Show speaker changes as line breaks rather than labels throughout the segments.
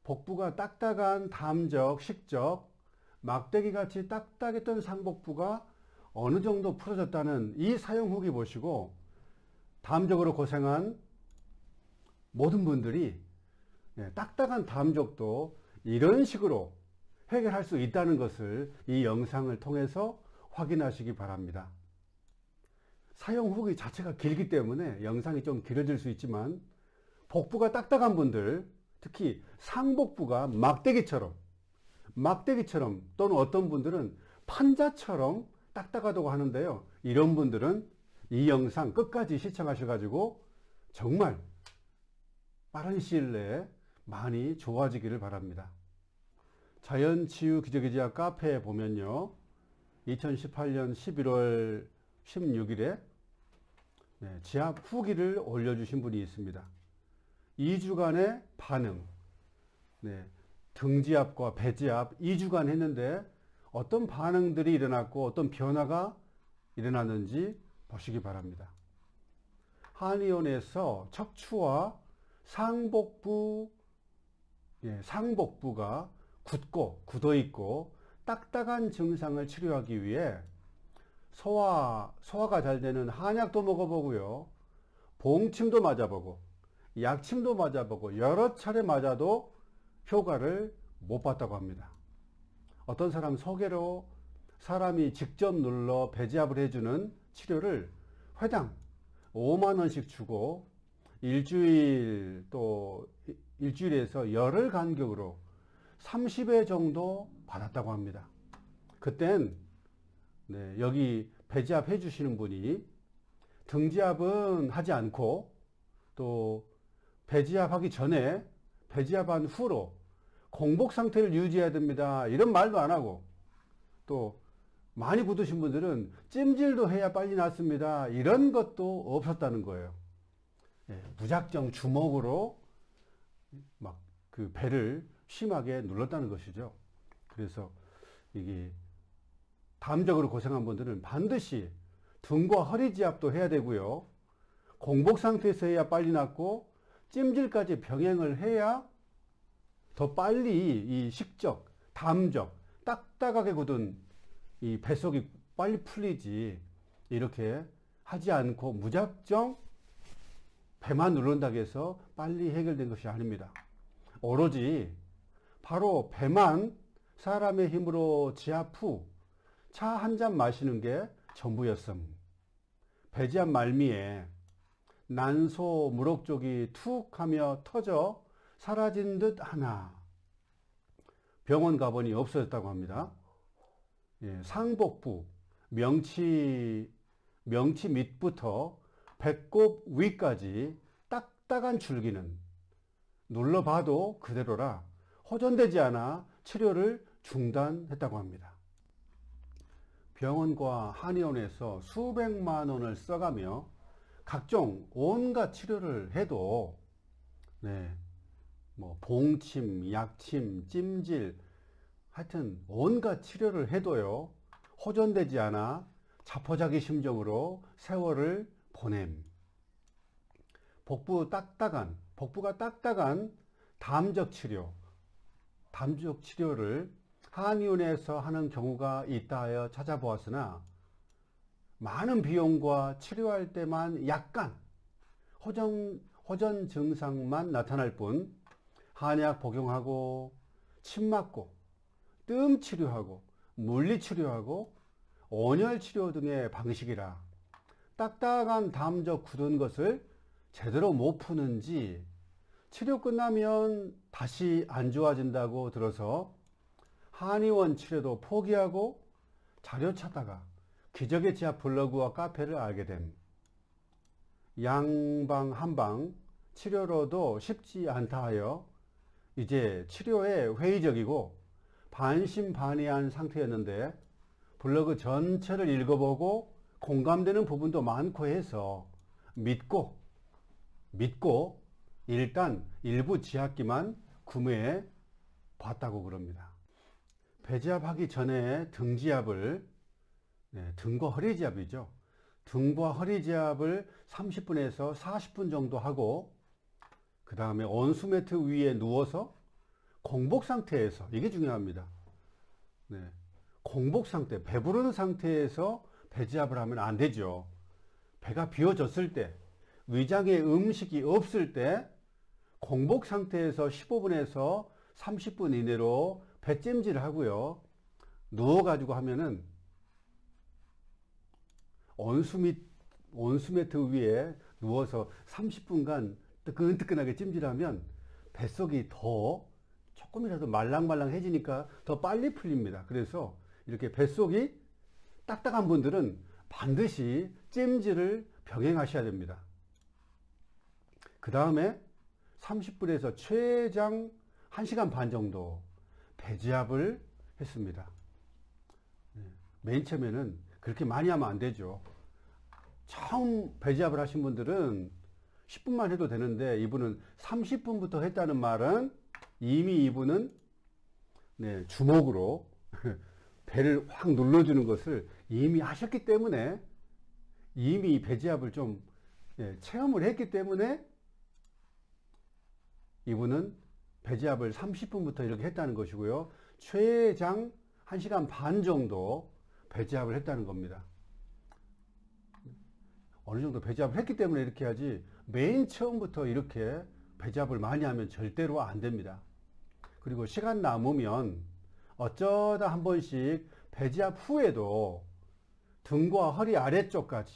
복부가 딱딱한 담적, 식적, 막대기같이 딱딱했던 상복부가 어느 정도 풀어졌다는 이 사용 후기 보시고 담적으로 고생한 모든 분들이 딱딱한 담적도 이런 식으로 해결할 수 있다는 것을 이 영상을 통해서 확인하시기 바랍니다. 사용 후기 자체가 길기 때문에 영상이 좀 길어질 수 있지만 복부가 딱딱한 분들, 특히 상복부가 막대기처럼 또는 어떤 분들은 판자처럼 딱딱하다고 하는데요. 이런 분들은 이 영상 끝까지 시청하셔가지고 정말 빠른 시일 내에 많이 좋아지기를 바랍니다. 자연치유 기저귀지압 카페에 보면요, 2018년 11월 16일에 지압 후기를 올려주신 분이 있습니다. 2주간의 반응, 등지압과 배지압 2주간 했는데 어떤 반응들이 일어났고 어떤 변화가 일어났는지 보시기 바랍니다. 한의원에서 척추와 상복부가 굳어 있고 딱딱한 증상을 치료하기 위해 소화가 잘 되는 한약도 먹어보고요, 봉침도 맞아보고 약침도 맞아보고 여러 차례 맞아도 효과를 못 봤다고 합니다. 어떤 사람 소개로 사람이 직접 눌러 배지압을 해주는 치료를 회당 5만원씩 주고 일주일에서 열흘 간격으로 30회 정도 받았다고 합니다. 그땐 여기 배지압 해주시는 분이 등지압은 하지 않고 또 배지압 하기 전에 배지압한 후로 공복 상태를 유지해야 됩니다, 이런 말도 안 하고, 또 많이 굳으신 분들은 찜질도 해야 빨리 낫습니다, 이런 것도 없었다는 거예요. 무작정 주먹으로 막 그 배를 심하게 눌렀다는 것이죠. 그래서 이게 담적으로 고생한 분들은 반드시 등과 허리 지압도 해야 되고요, 공복 상태에서 해야 빨리 낫고 찜질까지 병행을 해야 더 빨리 이 식적, 담적, 딱딱하게 굳은 이 뱃속이 빨리 풀리지, 이렇게 하지 않고 무작정 배만 누른다고 해서 빨리 해결된 것이 아닙니다. 오로지 바로 배만 사람의 힘으로 지압 후 차 한 잔 마시는 게 전부였음. 배지압 말미에 난소 무록 쪽이 툭 하며 터져 사라진 듯 하나 병원 가보니 없어졌다고 합니다. 상복부, 명치 밑부터 배꼽 위까지 딱딱한 줄기는 눌러봐도 그대로라 호전되지 않아 치료를 중단했다고 합니다. 병원과 한의원에서 수백만 원을 써가며 각종 온갖 치료를 해도 봉침, 약침, 찜질, 하여튼 온갖 치료를 해도요, 호전되지 않아 자포자기 심정으로 세월을 보냄. 복부가 딱딱한 담적 치료를 한의원에서 하는 경우가 있다 하여 찾아보았으나 많은 비용과 치료할 때만 약간 호전 증상만 나타날 뿐 한약 복용하고 침 맞고 뜸 치료하고 물리 치료하고 온열 치료 등의 방식이라 딱딱한 담적 굳은 것을 제대로 못 푸는지 치료 끝나면 다시 안 좋아진다고 들어서 한의원 치료도 포기하고 자료 찾다가 기적의 지압 블로그와 카페를 알게 됨. 양방 한방 치료로도 쉽지 않다 하여 이제 치료에 회의적이고 반신반의한 상태였는데 블로그 전체를 읽어보고 공감되는 부분도 많고 해서 믿고 일단 일부 지압기만 구매해 봤다고 그럽니다. 배지압 하기 전에 등지압을 등과 허리 지압이죠. 등과 허리 지압을 30분에서 40분 정도 하고 그 다음에 온수매트 위에 누워서 공복 상태에서, 이게 중요합니다. 네. 공복 상태, 배부른 상태에서 배지압을 하면 안 되죠. 배가 비워졌을 때, 위장에 음식이 없을 때 공복 상태에서 15분에서 30분 이내로 배찜질을 하고요. 누워가지고 하면은 온수매트 위에 누워서 30분간 뜨끈뜨끈하게 찜질하면 뱃속이 더 조금이라도 말랑말랑해지니까 더 빨리 풀립니다. 그래서 이렇게 뱃속이 딱딱한 분들은 반드시 찜질을 병행하셔야 됩니다. 그 다음에 30분에서 최장 1시간 반 정도 배지압을 했습니다. 맨 처음에는 그렇게 많이 하면 안 되죠. 처음 배지압을 하신 분들은 10분만 해도 되는데, 이분은 30분부터 했다는 말은 이미 이분은 주먹으로 배를 확 눌러주는 것을 이미 하셨기 때문에, 이미 배지압을 좀 체험을 했기 때문에 이분은 배지압을 30분부터 이렇게 했다는 것이고요. 최장 1시간 반 정도 배지압을 했다는 겁니다. 어느 정도 배지압을 했기 때문에 이렇게 하지, 맨 처음부터 이렇게 배지압을 많이 하면 절대로 안 됩니다. 그리고 시간 남으면 어쩌다 한 번씩 배지압 후에도 등과 허리 아래쪽까지,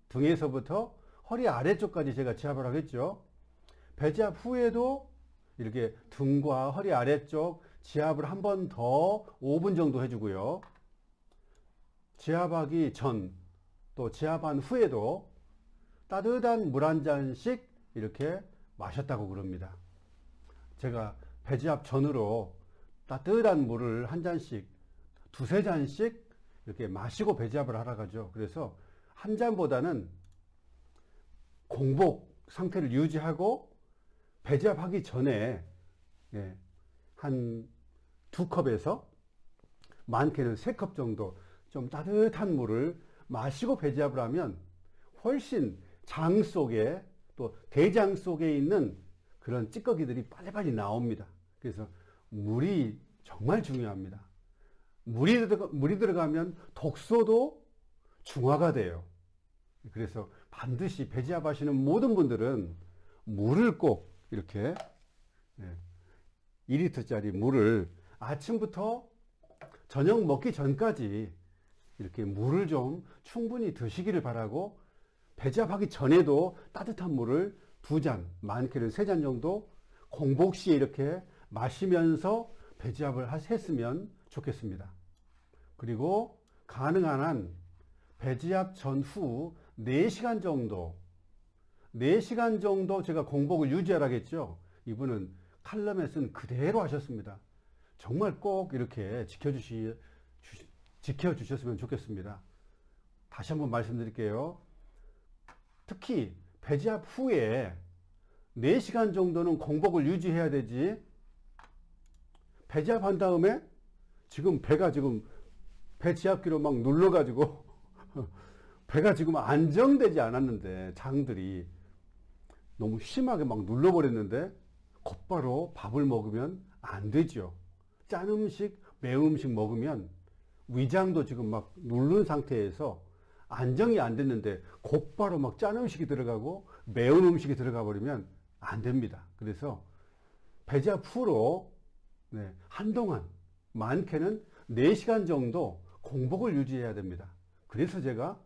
등에서부터 허리 아래쪽까지 제가 지압을 하겠죠. 배지압 후에도 이렇게 등과 허리 아래쪽 지압을 한 번 더 5분 정도 해주고요. 지압하기 전, 또 지압한 후에도 따뜻한 물 한 잔씩 이렇게 마셨다고 그럽니다. 제가 배지압 전으로 따뜻한 물을 한 잔씩, 두세 잔씩 이렇게 마시고 배지압을 하러 가죠. 그래서 한 잔보다는 공복 상태를 유지하고 배지압하기 전에 한 2컵에서 많게는 3컵 정도 좀 따뜻한 물을 마시고 배지압을 하면 훨씬 장 속에, 또 대장 속에 있는 그런 찌꺼기들이 빨리빨리 나옵니다. 그래서 물이 정말 중요합니다. 물이 들어가면 독소도 중화가 돼요. 그래서 반드시 배지압 하시는 모든 분들은 물을 꼭 이렇게 2리터짜리 물을 아침부터 저녁 먹기 전까지 이렇게 물을 좀 충분히 드시기를 바라고, 배지압하기 전에도 따뜻한 물을 2잔, 많게는 3잔 정도 공복 시에 이렇게 마시면서 배지압을 했으면 좋겠습니다. 그리고 가능한 한 배지압 전후 4시간 정도 제가 공복을 유지하라겠죠. 이분은 칼럼에 쓴 그대로 하셨습니다. 정말 꼭 이렇게 지켜주셨으면 좋겠습니다. 다시 한번 말씀드릴게요. 특히 배지압 후에 4시간 정도는 공복을 유지해야 되지, 배지압 한 다음에 지금 배가 지금 배지압기로 막 눌러가지고 배가 지금 안정되지 않았는데, 장들이 너무 심하게 막 눌러버렸는데 곧바로 밥을 먹으면 안 되죠. 짠 음식, 매운 음식 먹으면 위장도 지금 막 누른 상태에서 안정이 안 됐는데 곧바로 막 짠 음식이 들어가고 매운 음식이 들어가 버리면 안 됩니다. 그래서 배지압 후로 한동안 많게는 4시간 정도 공복을 유지해야 됩니다. 그래서 제가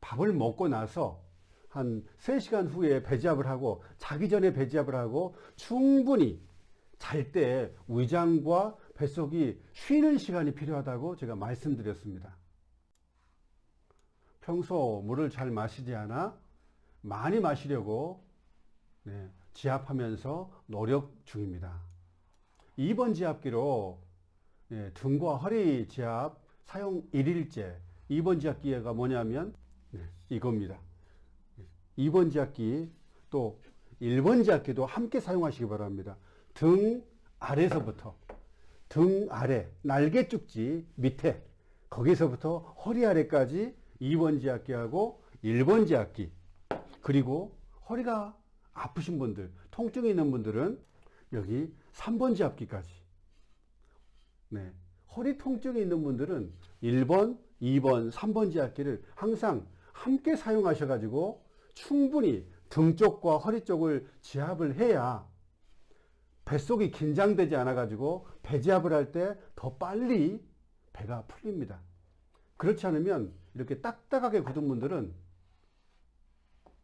밥을 먹고 나서 한 3시간 후에 배지압을 하고, 자기 전에 배지압을 하고, 충분히 잘 때 위장과 뱃속이 쉬는 시간이 필요하다고 제가 말씀드렸습니다. 평소 물을 잘 마시지 않아 많이 마시려고 지압하면서 노력 중입니다. 2번 지압기로 등과 허리 지압 사용 1일째. 2번 지압기가 뭐냐면 이겁니다. 2번 지압기, 또 1번 지압기도 함께 사용하시기 바랍니다. 등 아래서부터, 등 아래 날개 쪽지 밑에, 거기서부터 허리 아래까지 2번 지압기하고 1번 지압기. 그리고 허리가 아프신 분들, 통증이 있는 분들은 여기 3번 지압기까지. 네. 허리 통증이 있는 분들은 1번, 2번, 3번 지압기를 항상 함께 사용하셔가지고 충분히 등 쪽과 허리 쪽을 지압을 해야 뱃속이 긴장되지 않아가지고 배지압을 할 때 더 빨리 배가 풀립니다. 그렇지 않으면 이렇게 딱딱하게 굳은 분들은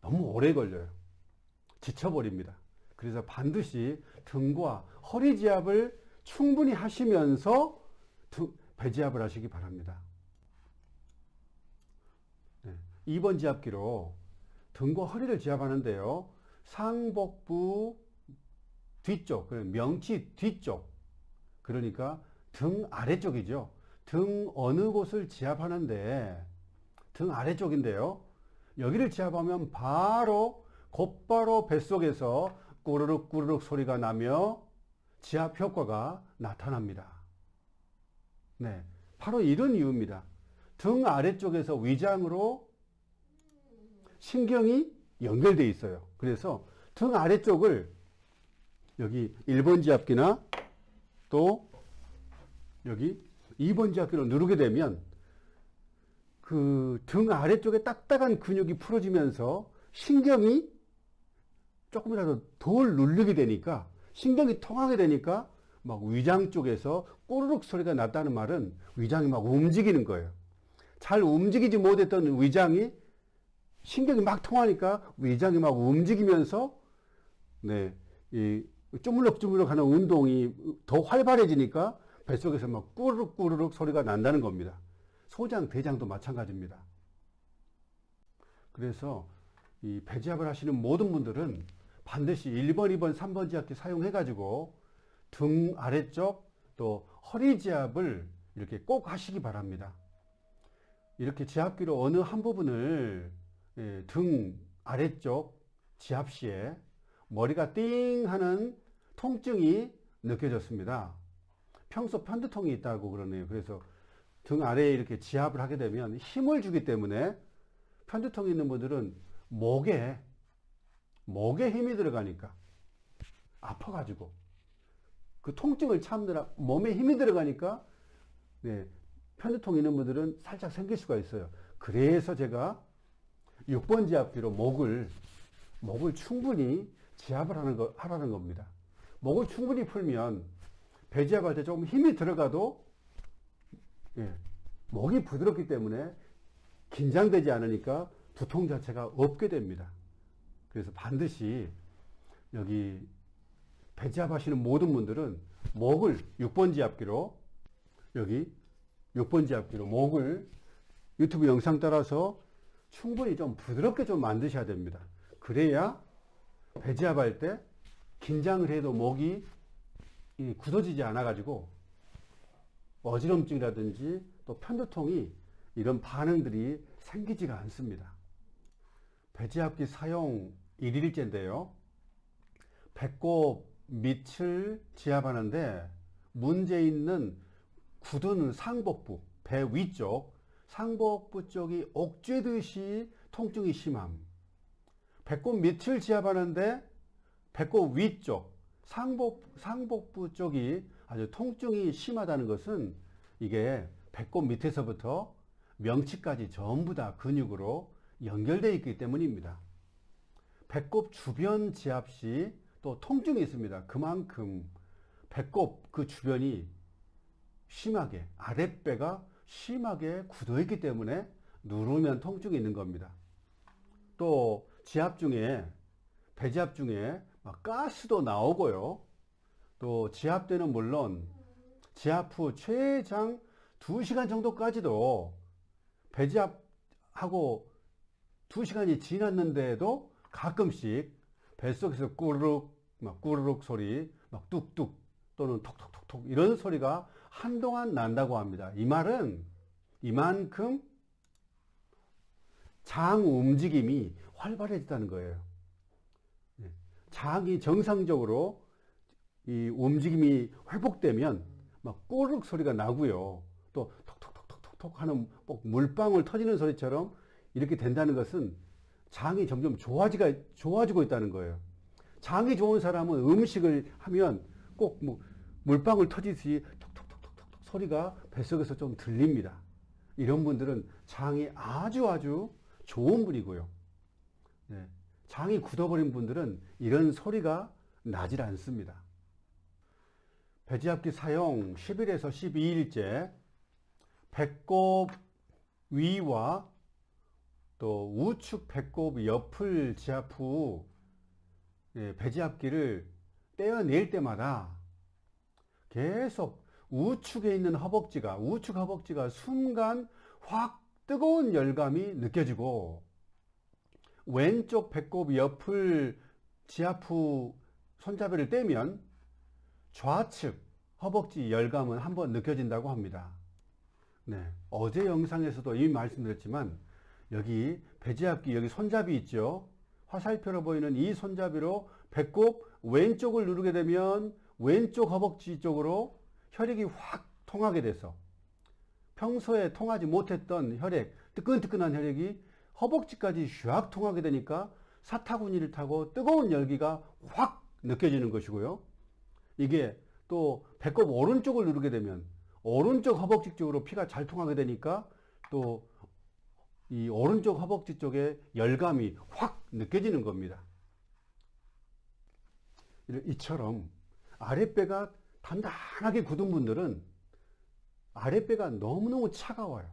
너무 오래 걸려요. 지쳐버립니다. 그래서 반드시 등과 허리 지압을 충분히 하시면서 배지압을 하시기 바랍니다. 네. 2번 지압기로 등과 허리를 지압하는데요. 상복부 뒤쪽, 명치 뒤쪽, 그러니까 등 아래쪽이죠. 등 어느 곳을 지압하는데 등 아래쪽인데요. 여기를 지압하면 곧바로 뱃속에서 꾸르륵 꾸르륵 소리가 나며 지압 효과가 나타납니다. 네, 바로 이런 이유입니다. 등 아래쪽에서 위장으로 신경이 연결되어 있어요. 그래서 등 아래쪽을 여기 1번 지압기나 또 여기 2번 지압기로 누르게 되면 그 등 아래쪽에 딱딱한 근육이 풀어지면서 신경이 조금이라도 덜 누르게 되니까, 신경이 통하게 되니까 막 위장 쪽에서 꼬르륵 소리가 났다는 말은 위장이 막 움직이는 거예요. 잘 움직이지 못했던 위장이 신경이 막 통하니까 위장이 막 움직이면서 네, 이 쪼물럭쪼물럭 하는 운동이 더 활발해지니까 뱃속에서 막 꾸르륵 꾸르륵 소리가 난다는 겁니다. 소장, 대장도 마찬가지입니다. 그래서 이 배지압을 하시는 모든 분들은 반드시 1번, 2번, 3번 지압기 사용해 가지고 등 아래쪽 또 허리 지압을 이렇게 꼭 하시기 바랍니다. 이렇게 지압기로 어느 한 부분을 등 아래쪽 지압 시에 머리가 띵 하는 통증이 느껴졌습니다. 평소 편두통이 있다고 그러네요. 그래서 등 아래에 이렇게 지압을 하게 되면 힘을 주기 때문에 편두통이 있는 분들은 목에 힘이 들어가니까 아파가지고 그 통증을 참느라 몸에 힘이 들어가니까 네, 편두통 있는 분들은 살짝 생길 수가 있어요. 그래서 제가 6번 지압기로 목을 충분히 지압을 하라는 겁니다. 목을 충분히 풀면 배지압할 때 조금 힘이 들어가도 예, 목이 부드럽기 때문에 긴장되지 않으니까 두통 자체가 없게 됩니다. 그래서 반드시 여기 배지압 하시는 모든 분들은 목을 6번 지압기로 여기 6번 지압기로 목을 유튜브 영상 따라서 충분히 좀 부드럽게 좀 만드셔야 됩니다. 그래야 배지압할 때 긴장을 해도 목이 굳어지지 않아 가지고 어지럼증이라든지 또 편두통이 이런 반응들이 생기지가 않습니다. 배지압기 사용 1일째인데요. 배꼽 밑을 지압하는데 문제 있는 굳은 상복부, 배 위쪽, 상복부 쪽이 옥죄듯이 통증이 심함. 배꼽 밑을 지압하는데 배꼽 위쪽, 상복부 쪽이 아주 통증이 심하다는 것은 이게 배꼽 밑에서부터 명치까지 전부 다 근육으로 연결되어 있기 때문입니다. 배꼽 주변 지압 시 또 통증이 있습니다. 그만큼 배꼽 그 주변이 심하게, 아랫배가 심하게 굳어 있기 때문에 누르면 통증이 있는 겁니다. 또 지압 중에, 배지압 중에 막 가스도 나오고요. 또 지압 때는 물론 지압 후 최장 2시간 정도까지도 배지압하고 2시간이 지났는데도 가끔씩 뱃속에서 꾸르륵 소리, 막 뚝뚝 또는 톡톡톡톡 이런 소리가 한동안 난다고 합니다. 이 말은 이만큼 장 움직임이 활발해졌다는 거예요. 장이 정상적으로 이 움직임이 회복되면 막 꾸르륵 소리가 나고요. 또 톡톡톡톡톡 하는 꼭 물방울 터지는 소리처럼 이렇게 된다는 것은 장이 점점 좋아지고 있다는 거예요. 장이 좋은 사람은 음식을 하면 꼭 뭐 물방울 터지듯이 톡톡톡톡톡 소리가 뱃속에서 좀 들립니다. 이런 분들은 장이 아주 좋은 분이고요. 네. 장이 굳어버린 분들은 이런 소리가 나질 않습니다. 배지압기 사용 10일에서 12일째 배꼽 위와 또 우측 배꼽 옆을 지압 후 배지압기를 떼어낼 때마다 계속 우측에 있는 우측 허벅지가 순간 확 뜨거운 열감이 느껴지고 왼쪽 배꼽 옆을 지압 후 손잡이를 떼면 좌측 허벅지 열감은 한번 느껴진다고 합니다. 네, 어제 영상에서도 이미 말씀드렸지만 여기 배지압기 여기 손잡이 있죠. 화살표로 보이는 이 손잡이로 배꼽 왼쪽을 누르게 되면 왼쪽 허벅지 쪽으로 혈액이 확 통하게 돼서 평소에 통하지 못했던 혈액, 뜨끈뜨끈한 혈액이 허벅지까지 쫙 통하게 되니까 사타구니를 타고 뜨거운 열기가 확 느껴지는 것이고요. 이게 또 배꼽 오른쪽을 누르게 되면 오른쪽 허벅지 쪽으로 피가 잘 통하게 되니까 또 이 오른쪽 허벅지 쪽에 열감이 확 느껴지는 겁니다. 이처럼 아랫배가 단단하게 굳은 분들은 아랫배가 너무너무 차가워요.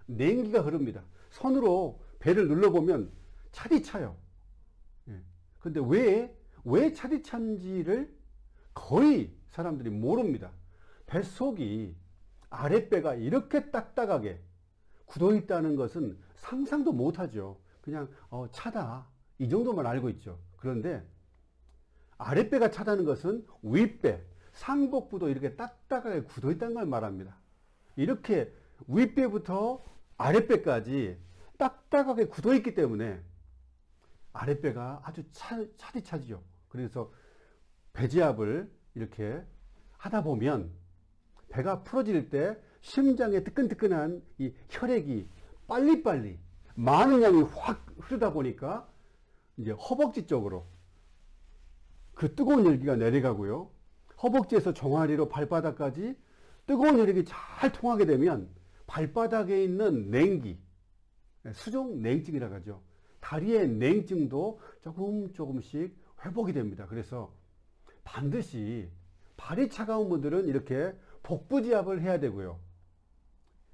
냉기가 흐릅니다. 손으로 배를 눌러보면 차디 차요. 근데 왜 차디 찬지를 거의 사람들이 모릅니다. 뱃속이 아랫배가 이렇게 딱딱하게 굳어 있다는 것은 상상도 못하죠. 그냥 차다 이 정도만 알고 있죠. 그런데 아랫배가 차다는 것은 윗배, 상복부도 이렇게 딱딱하게 굳어 있다는 걸 말합니다. 이렇게 윗배부터 아랫배까지 딱딱하게 굳어 있기 때문에 아랫배가 아주 차디차지죠. 그래서 배지압을 이렇게 하다 보면 배가 풀어질 때 심장에 뜨끈뜨끈한 이 혈액이 빨리빨리 많은 양이 확 흐르다 보니까 이제 허벅지 쪽으로 그 뜨거운 열기가 내려가고요. 허벅지에서 종아리로 발바닥까지 뜨거운 혈액이 잘 통하게 되면 발바닥에 있는 냉기, 수족 냉증이라고 하죠. 다리의 냉증도 조금씩 회복이 됩니다. 그래서 반드시 발이 차가운 분들은 이렇게 복부지압을 해야 되고요.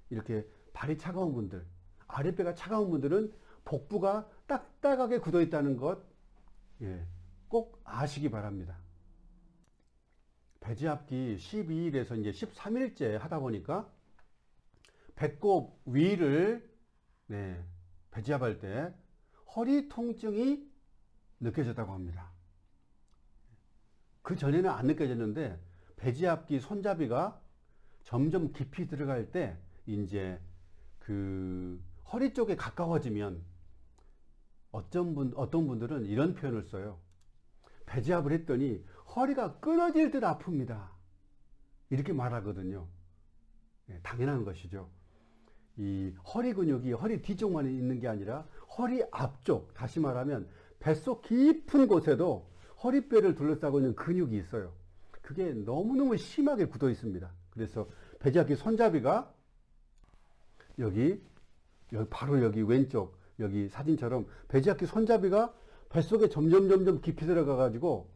이렇게 발이 차가운 분들, 아랫배가 차가운 분들은 복부가 딱딱하게 굳어 있다는 것, 꼭 아시기 바랍니다. 배지압기 12일에서 이제 13일째 하다 보니까 배꼽 위를 배지압할 때 허리 통증이 느껴졌다고 합니다. 그 전에는 안 느껴졌는데 배지압기 손잡이가 점점 깊이 들어갈 때 이제 그 허리 쪽에 가까워지면 어떤 분들은 이런 표현을 써요. 배지압을 했더니 허리가 끊어질 듯 아픕니다. 이렇게 말하거든요. 당연한 것이죠. 이 허리 근육이 허리 뒤쪽만 있는 게 아니라 허리 앞쪽, 다시 말하면 뱃속 깊은 곳에도 허리뼈를 둘러싸고 있는 근육이 있어요. 그게 너무너무 심하게 굳어 있습니다. 그래서 배지압기 손잡이가 여기 바로 여기 왼쪽 여기 사진처럼 배지압기 손잡이가 뱃속에 점점 깊이 들어가 가지고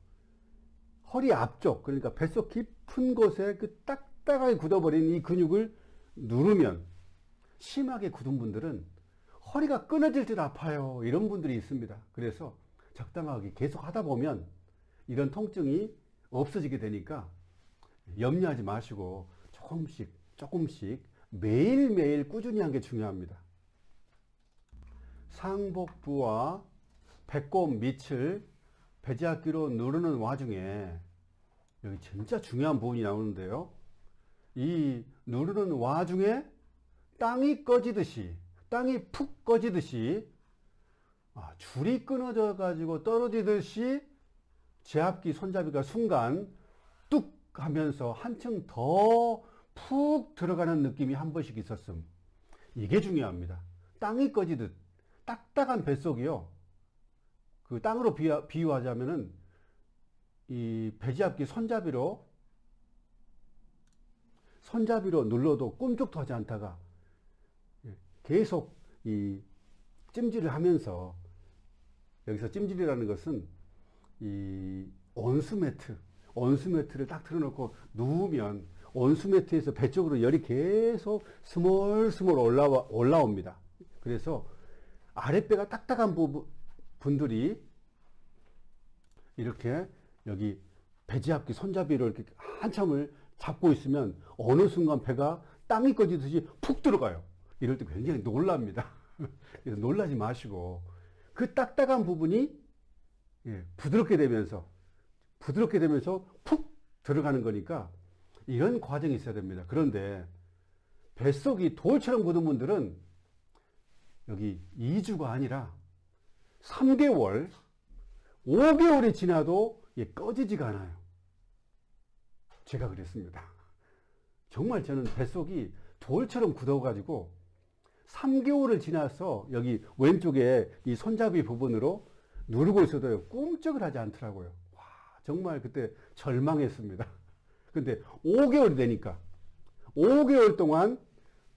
허리 앞쪽, 그러니까 뱃속 깊은 곳에 그 딱딱하게 굳어버린 이 근육을 누르면 심하게 굳은 분들은 허리가 끊어질 듯 아파요. 이런 분들이 있습니다. 그래서 적당하게 계속 하다 보면 이런 통증이 없어지게 되니까 염려하지 마시고 조금씩 매일매일 꾸준히 하는 게 중요합니다. 상복부와 배꼽 밑을 배지압기로 누르는 와중에 여기 진짜 중요한 부분이 나오는데요. 이 누르는 와중에 땅이 푹 꺼지듯이 줄이 끊어져 가지고 떨어지듯이 지압기 손잡이가 순간 뚝 하면서 한층 더 푹 들어가는 느낌이 한 번씩 있었음. 이게 중요합니다. 땅이 꺼지듯 딱딱한 뱃속이요. 그 땅으로 비유하자면은 이 배지압기 손잡이로 눌러도 꿈쩍도 하지 않다가 계속 이 찜질을 하면서, 여기서 찜질이라는 것은 이 온수매트를 딱 틀어놓고 누우면 온수매트에서 배 쪽으로 열이 계속 스멀스멀 올라옵니다. 그래서 아랫배가 딱딱한 분들이 이렇게 여기 배지압기 손잡이를 이렇게 한참을 잡고 있으면 어느 순간 배가 땅이 꺼지듯이 푹 들어가요. 이럴 때 굉장히 놀랍니다. 그래서 놀라지 마시고 그 딱딱한 부분이 부드럽게 되면서 푹 들어가는 거니까 이런 과정이 있어야 됩니다. 그런데 뱃속이 돌처럼 굳은 분들은 여기 2주가 아니라 3개월, 5개월이 지나도 꺼지지가 않아요. 제가 그랬습니다. 정말 저는 뱃속이 돌처럼 굳어가지고 3개월을 지나서 여기 왼쪽에 이 손잡이 부분으로 누르고 있어도 꿈쩍을 하지 않더라고요. 와, 정말 그때 절망했습니다. 근데 5개월이 되니까 5개월 동안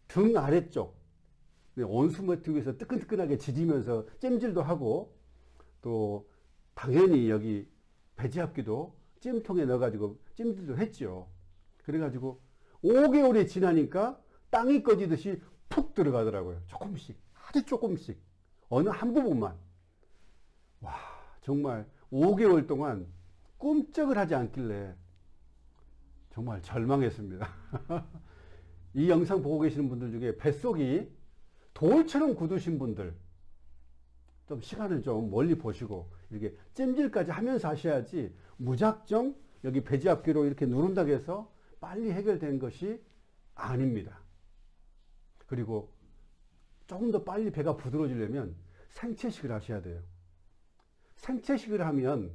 등 아래쪽 온수매트 위에서 뜨끈뜨끈하게 지지면서 찜질도 하고, 또 당연히 여기 배지압기도 찜통에 넣어가지고 찜질도 했죠. 그래가지고 5개월이 지나니까 땅이 꺼지듯이 푹 들어가더라고요. 조금씩, 아주 조금씩, 어느 한 부분만. 와, 정말 5개월 동안 꿈쩍을 하지 않길래 정말 절망했습니다. 이 영상 보고 계시는 분들 중에 뱃속이 돌처럼 굳으신 분들, 좀 시간을 좀 멀리 보시고 이렇게 찜질까지 하면서 하셔야지, 무작정 여기 배지압기로 이렇게 누른다고 해서 빨리 해결된 것이 아닙니다. 그리고 조금 더 빨리 배가 부드러워지려면 생채식을 하셔야 돼요. 생채식을 하면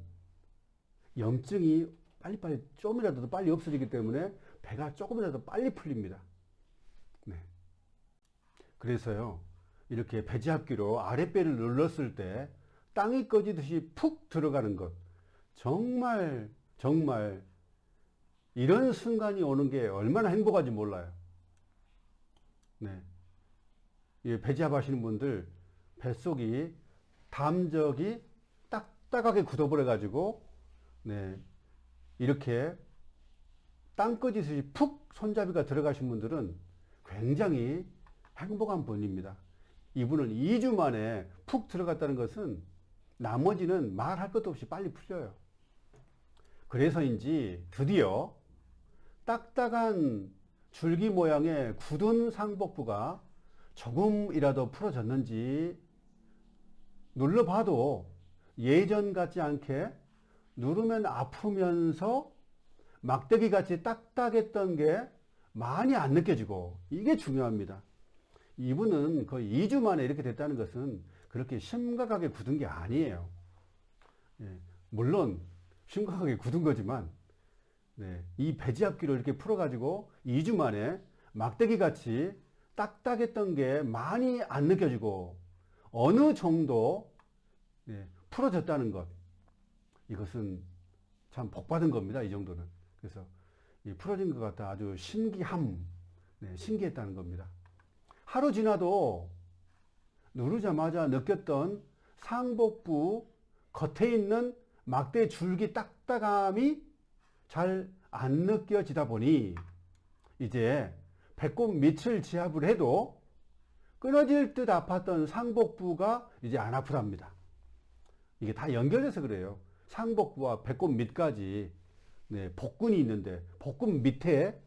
염증이 빨리빨리 좀이라도 더 빨리 없어지기 때문에 배가 조금이라도 빨리 풀립니다. 네. 그래서요, 이렇게 배지압기로 아랫배를 눌렀을 때 땅이 꺼지듯이 푹 들어가는 것, 정말 이런 순간이 오는 게 얼마나 행복한지 몰라요. 네. 배지압 하시는 분들 뱃속이 담적이 딱딱하게 굳어버려 가지고 이렇게 땅 꺼지듯이 푹 손잡이가 들어가신 분들은 굉장히 행복한 분입니다. 이분은 2주 만에 푹 들어갔다는 것은 나머지는 말할 것도 없이 빨리 풀려요. 그래서인지 드디어 딱딱한 줄기 모양의 굳은 상복부가 조금이라도 풀어졌는지 눌러봐도 예전 같지 않게 누르면 아프면서 막대기 같이 딱딱했던 게 많이 안 느껴지고, 이게 중요합니다. 이분은 거의 2주 만에 이렇게 됐다는 것은 그렇게 심각하게 굳은 게 아니에요. 물론 심각하게 굳은 거지만 이 배지압기로 이렇게 풀어가지고 2주 만에 막대기 같이 딱딱했던 게 많이 안 느껴지고 어느 정도 풀어졌다는 것, 이것은 참 복받은 겁니다. 이 정도는. 그래서 풀어진 것 같아 아주 신기했다는 겁니다. 하루 지나도 누르자마자 느꼈던 상복부 겉에 있는 막대 줄기 딱딱함이 잘 안 느껴지다 보니 이제 배꼽 밑을 지압을 해도 끊어질 듯 아팠던 상복부가 이제 안 아프답니다. 이게 다 연결돼서 그래요. 상복부와 배꼽 밑까지 복근이 있는데 복근 밑에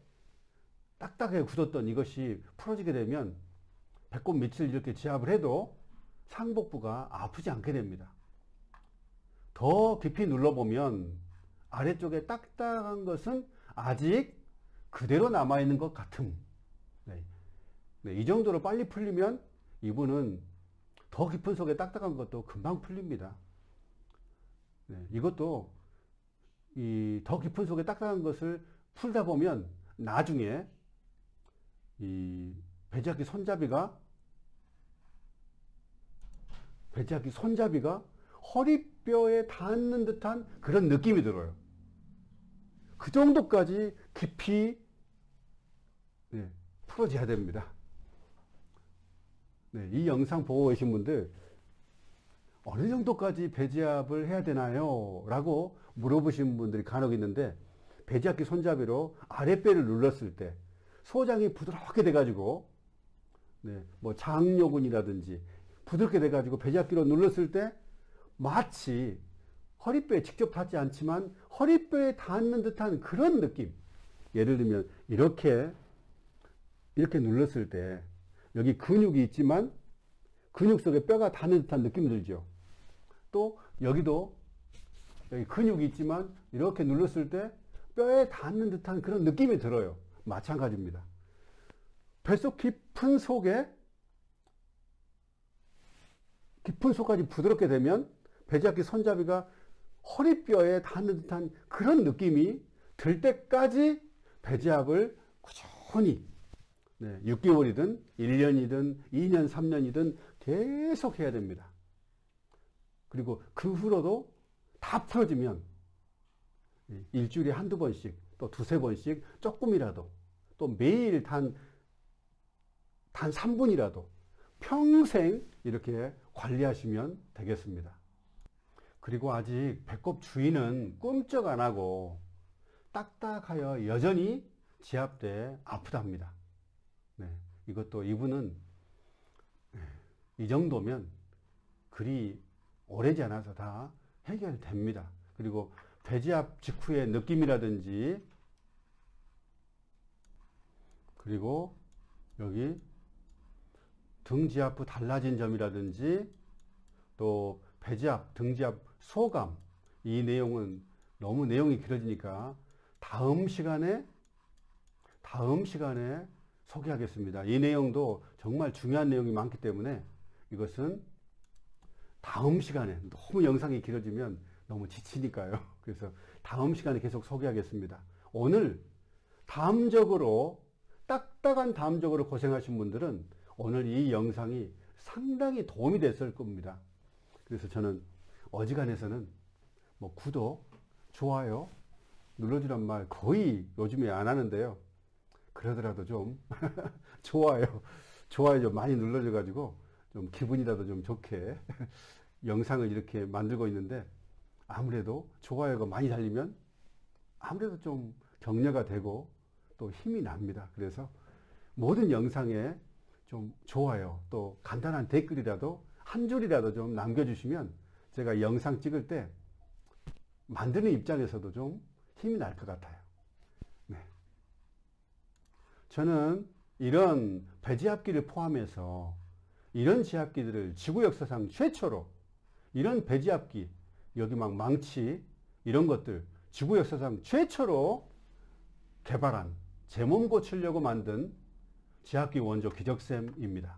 딱딱하게 굳었던 이것이 풀어지게 되면 배꼽 밑을 이렇게 지압을 해도 상복부가 아프지 않게 됩니다. 더 깊이 눌러보면 아래쪽에 딱딱한 것은 아직 그대로 남아있는 것 같음. 이 정도로 빨리 풀리면 이분은 더 깊은 속에 딱딱한 것도 금방 풀립니다. 이것도 이 더 깊은 속에 딱딱한 것을 풀다 보면 나중에 이 배지압기 손잡이가 허리뼈에 닿는 듯한 그런 느낌이 들어요. 그 정도까지 깊이 네, 풀어져야 됩니다. 네, 이 영상 보고 계신 분들 어느 정도까지 배지압을 해야 되나요? 라고 물어보시는 분들이 간혹 있는데, 배지압기 손잡이로 아랫배를 눌렀을 때 소장이 부드럽게 돼가지고 네, 뭐 장요근이라든지 부드럽게 돼가지고 배지압기로 눌렀을 때 마치 허리뼈에 직접 닿지 않지만 허리뼈에 닿는 듯한 그런 느낌. 예를 들면 이렇게 눌렀을 때 여기 근육이 있지만 근육 속에 뼈가 닿는 듯한 느낌이 들죠. 또 여기도 여기 근육이 있지만 이렇게 눌렀을 때 뼈에 닿는 듯한 그런 느낌이 들어요. 마찬가지입니다. 뱃속 깊은 속까지 부드럽게 되면 배지압기 손잡이가 허리뼈에 닿는 듯한 그런 느낌이 들 때까지 배지압을 꾸준히 6개월이든 1년이든 2년, 3년이든 계속 해야 됩니다. 그리고 그 후로도 다 풀어지면 일주일에 한두 번씩 또 두세 번씩 조금이라도 또 매일 단 3분이라도 평생 이렇게 관리하시면 되겠습니다. 그리고 아직 배꼽 주위는 꿈쩍 안 하고 딱딱하여 여전히 지압 때 아프답니다. 네, 이것도 이분은 이 정도면 그리 오래지 않아서 다 해결됩니다. 그리고 배지압 직후의 느낌이라든지 그리고 여기 등지압 후 달라진 점이라든지 또 배지압, 등지압 소감, 이 내용은 너무 내용이 길어지니까 다음 시간에 소개하겠습니다. 이 내용도 정말 중요한 내용이 많기 때문에 이것은 다음 시간에, 너무 영상이 길어지면 너무 지치니까요. 그래서 다음 시간에 계속 소개하겠습니다. 오늘 딱딱한 담적으로 고생하신 분들은 오늘 이 영상이 상당히 도움이 됐을 겁니다. 그래서 저는 어지간해서는 뭐 구독, 좋아요 눌러주란 말 거의 요즘에 안 하는데요. 그러더라도 좀 좋아요 좀 많이 눌러줘 가지고 좀 기분이라도 좀 좋게 영상을 이렇게 만들고 있는데, 아무래도 좋아요가 많이 달리면 아무래도 좀 격려가 되고 또 힘이 납니다. 그래서 모든 영상에 좀 좋아요, 또 간단한 댓글이라도 한 줄이라도 좀 남겨주시면 제가 영상 찍을 때 만드는 입장에서도 좀 힘이 날 것 같아요. 네. 저는 이런 배지압기를 포함해서 이런 지압기들을 지구 역사상 최초로, 이런 배지압기, 여기 막 망치 이런 것들 지구 역사상 최초로 개발한, 제 몸 고치려고 만든 지압기 원조 기적쌤입니다.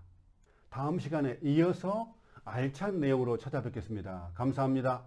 다음 시간에 이어서 알찬 내용으로 찾아뵙겠습니다. 감사합니다.